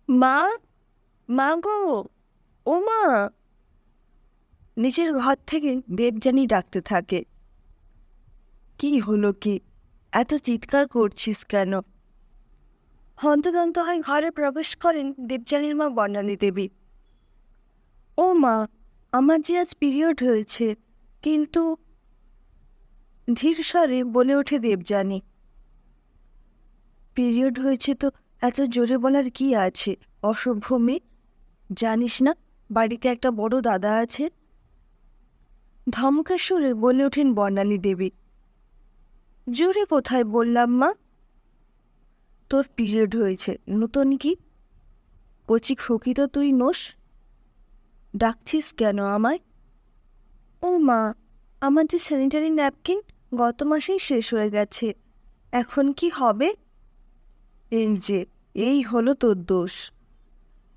মা, মা গো, ও মা। নিচের ঘর থেকে দেবযানী ডাকতে থাকে। কি হলো কি, এত চিৎকার করছিস কেন? হন্তদন্ত হয়ে ঘরে প্রবেশ করেন দেবযানীর মা বর্ণালী দেবী। ও মা, আমার যে আজ পিরিয়ড হয়েছে, কিন্তু ধীর স্বরে বলে ওঠে দেবযানী। পিরিয়ড হয়েছে তো এত জোরে বলার কি আছে? অসভ্য মেয়ে, জানিস না বাড়িতে একটা বড় দাদা আছে? ধমকা সুরে বলে ওঠেন বর্ণালী দেবী। জোরে কোথায় বললাম মা? তোর পিরিয়ড হয়েছে, নতুন কি? কচি খুকি তো তুই নোস, ডাকছিস কেন আমায়? ও মা, আমার যে স্যানিটারি ন্যাপকিন গত মাসেই শেষ হয়ে গেছে, এখন কি হবে? এই যে, এই হলো তোর দোষ।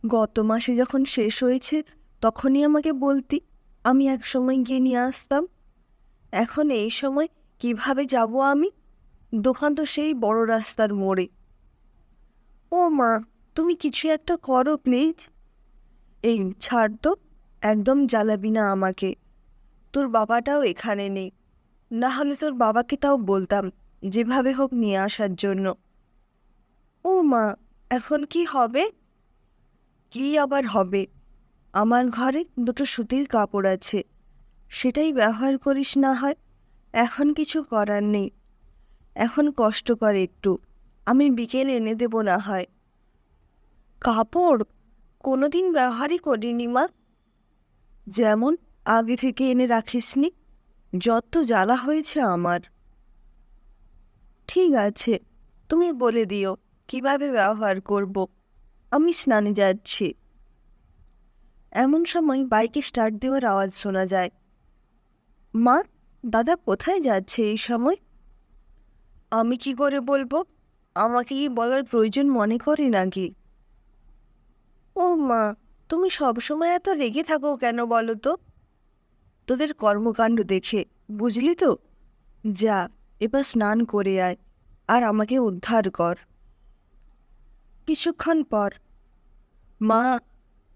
গত মাসে যখন শেষ হয়েছে তখনই আমাকে বলতি, আমি এক সময় গিয়ে নিয়ে আসতাম। এখন এই সময় কিভাবে যাব আমি? দোকান তো সেই বড় রাস্তার মোড়ে। ও মা, তুমি কিছু একটা করো প্লিজ। এই ছাড় তো, একদম জ্বালাবি না আমাকে। তোর বাবাটাও এখানে নেই, না হলে তোর বাবাকে তাও বলতাম যেভাবে হোক নিয়ে আসার জন্য। ও মা, এখন কি হবে? কি আবার হবে? আমার ঘরে দুটো সুতির কাপড় আছে, সেটাই ব্যবহার করিস না হয়। এখন কিছু করার নেই, এখন কষ্ট কর একটু, আমি বিকেলে এনে দেব না হয়। কাপড় কোনোদিন ব্যবহারই করিনি মা। যেমন, আগে থেকে এনে রাখিসনি, যত জ্বালা হয়েছে আমার। ঠিক আছে, তুমি বলে দিও কিভাবে ব্যবহার করব, আমি স্নানে যাচ্ছি। এমন সময় বাইকে স্টার্ট দেওয়ার আওয়াজ শোনা যায়। মা, দাদা কোথায় যাচ্ছে এই সময়? আমি কি করে বলবো? আমাকে কি বলার প্রয়োজন মনে করি নাকি? ও মা, তুমি সবসময় এত রেগে থাকো কেন বলো তো? তোদের কর্মকাণ্ড দেখে, বুঝলি তো? যা, এবার স্নান করে আয়, আর আমাকে উদ্ধার কর। কিছুক্ষণ পর, মা,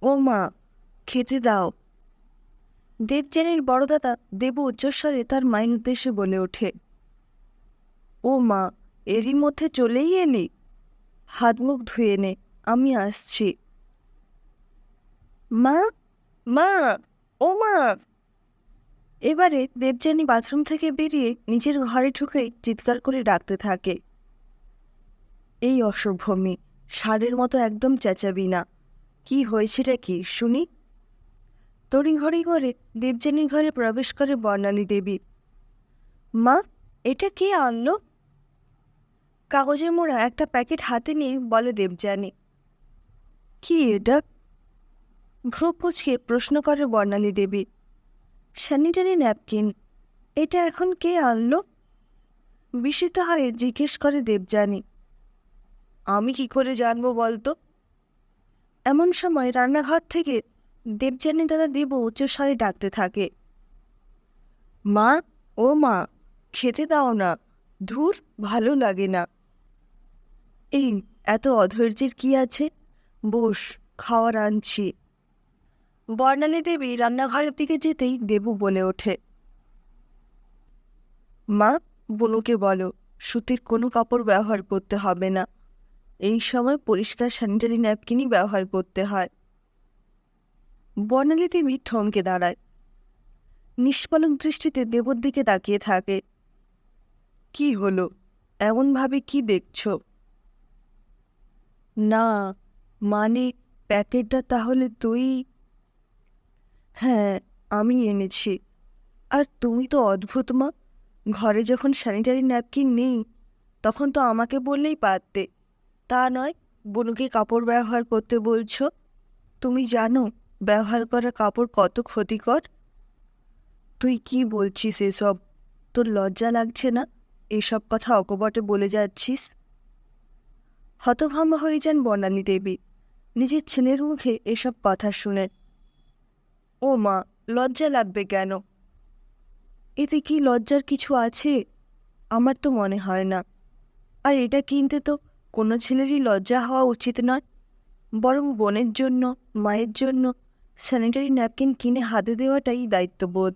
ও মা, খেতে দাও। দেবযানীর বড় দাদা দেবু উচ্চস্বরে তার মায়ের উদ্দেশ্যে বলে ওঠে। ও মা, এরই মধ্যে চলেই এলি? হাত মুখ ধুয়ে নে, আমি আসছি। মা, মা, ও মা। এবারে দেবযানী বাথরুম থেকে বেরিয়ে নিজের ঘরে ঢুকেই চিৎকার করে ডাকতে থাকে। এই অসভ্য মেয়ে, ষাঁড়ের মতো একদম চেঁচাবি না। কি হয়েছেটা কি শুনি? তড়িঘড়ি করে দেবযানীর ঘরে প্রবেশ করে বর্ণালী দেবী। মা, এটা কে আনলো? কাগজে মোড়া একটা প্যাকেট হাতে নিয়ে বলে দেবযানী। কি এটা? ভ্রু কুঁচকে প্রশ্ন করে বর্ণালী দেবী। Sanitary napkin. এটা এখন কে আনলো? বিস্মিত হয়ে জিজ্ঞেস করে দেবযানী। আমি কি করে জানবো বলতো? এমন সময় রান্নাঘর থেকে দেবযানী দাদা দেবু উচ্চস্বরে ডাকতে থাকে। মা, ও মা, খেতে দাও না, ধুর, ভালো লাগে না। এই, এত অধৈর্যের কি আছে? বস, খাওয়ার আনছি। বর্ণালী দেবী রান্নাঘরের দিকে যেতেই দেবু বলে ওঠে। মা, বনুকে বলো সুতির কোনো কাপড় ব্যবহার করতে হবে না, এই সময় পরিষ্কার স্যানিটারি ন্যাপকিনই ব্যবহার করতে হয়। বর্ণালী দেবী থমকে দাঁড়ায়, নিষ্পলক দৃষ্টিতে দেবর দিকে তাকিয়ে থাকে। কি হলো, এমনভাবে কি দেখছ? না, মানে, প্যাকেটটা তাহলে তুই? হ্যাঁ, আমি এনেছি। আর তুমি তো অদ্ভুত মা, ঘরে যখন স্যানিটারি ন্যাপকিন নেই তখন তো আমাকে বললেই পারতে, তা নয় বনুকে কাপড় ব্যবহার করতে বলছো। তুমি জানো ব্যবহার করা কাপড় কত ক্ষতিকর? তুই কি বলছিস এসব? তোর লজ্জা লাগছে না এসব কথা অকপটে বলে যাচ্ছিস? হতভম্ব হয়ে যান বর্ণালী দেবী নিজের ছেলের মুখে এসব কথা শুনে। ও মা, লজ্জা লাগবে কেন? এতে কি লজ্জার কিছু আছে? আমার তো মনে হয় না। আর এটা কিনতে তো কোনো ছেলেরই লজ্জা হওয়া উচিত নয়। বরং বোনের জন্য, মায়ের জন্য স্যানিটারি ন্যাপকিন কিনে হাতে দেওয়াটাই দায়িত্ববোধ।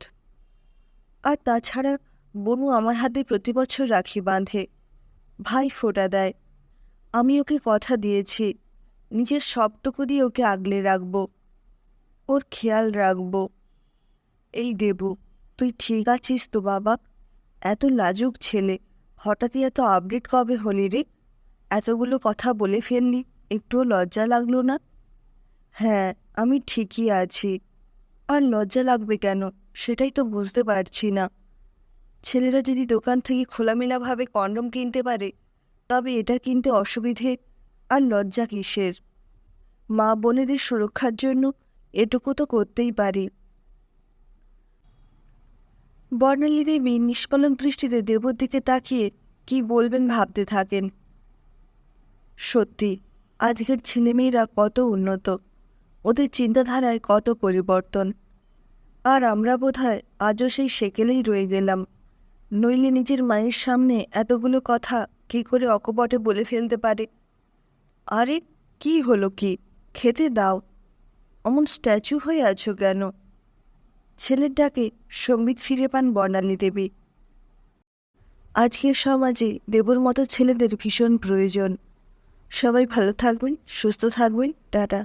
আর তাছাড়া বনু আমার হাতে প্রতি বছর রাখি বাঁধে, ভাই ফোঁটা দেয়। আমি ওকে কথা দিয়েছি নিজের সবটুকু দিয়ে ওকে আগলে রাখবো, ওর খেয়াল রাখবো। এই দেবু, তুই ঠিক আছিস তো বাবা? এত লাজুক ছেলে, হঠাৎই এত আপডেট কবে হলি রে? এতগুলো কথা বলে ফেললি, একটুও লজ্জা লাগলো না? হ্যাঁ, আমি ঠিকই আছি। আর লজ্জা লাগবে কেন, সেটাই তো বুঝতে পারছি না। ছেলেরা যদি দোকান থেকে খোলামেলাভাবে কন্ডম কিনতে পারে, তবে এটা কিনতে অসুবিধে আর লজ্জা কিসের? মা বোনেদের সুরক্ষার জন্য এটুকু তো করতেই পারি। বর্ণালী দেবী নিষ্কলঙ্ক দৃষ্টিতে দেবর দিকে তাকিয়ে কি বলবেন ভাবতে থাকেন। সত্যি, আজকের ছেলেমেয়েরা কত উন্নত, ওদের চিন্তাধারায় কত পরিবর্তন। আর আমরা বোধহয় আজও সেই সেকেলেই রয়ে গেলাম। নইলে নিজের মায়ের সামনে এতগুলো কথা কী করে অকপটে বলে ফেলতে পারে? আরে কি হলো কি, খেতে দাও, অমন স্ট্যাচু হয়ে আছো কেন? ছেলের ডাকে সম্বিত ফিরে পান বর্ণালী দেবী। আজকের সমাজে দেবর মতো ছেলেদের ভীষণ প্রয়োজন। সবাই ভালো থাকবেন, সুস্থ থাকবেন, টাটা।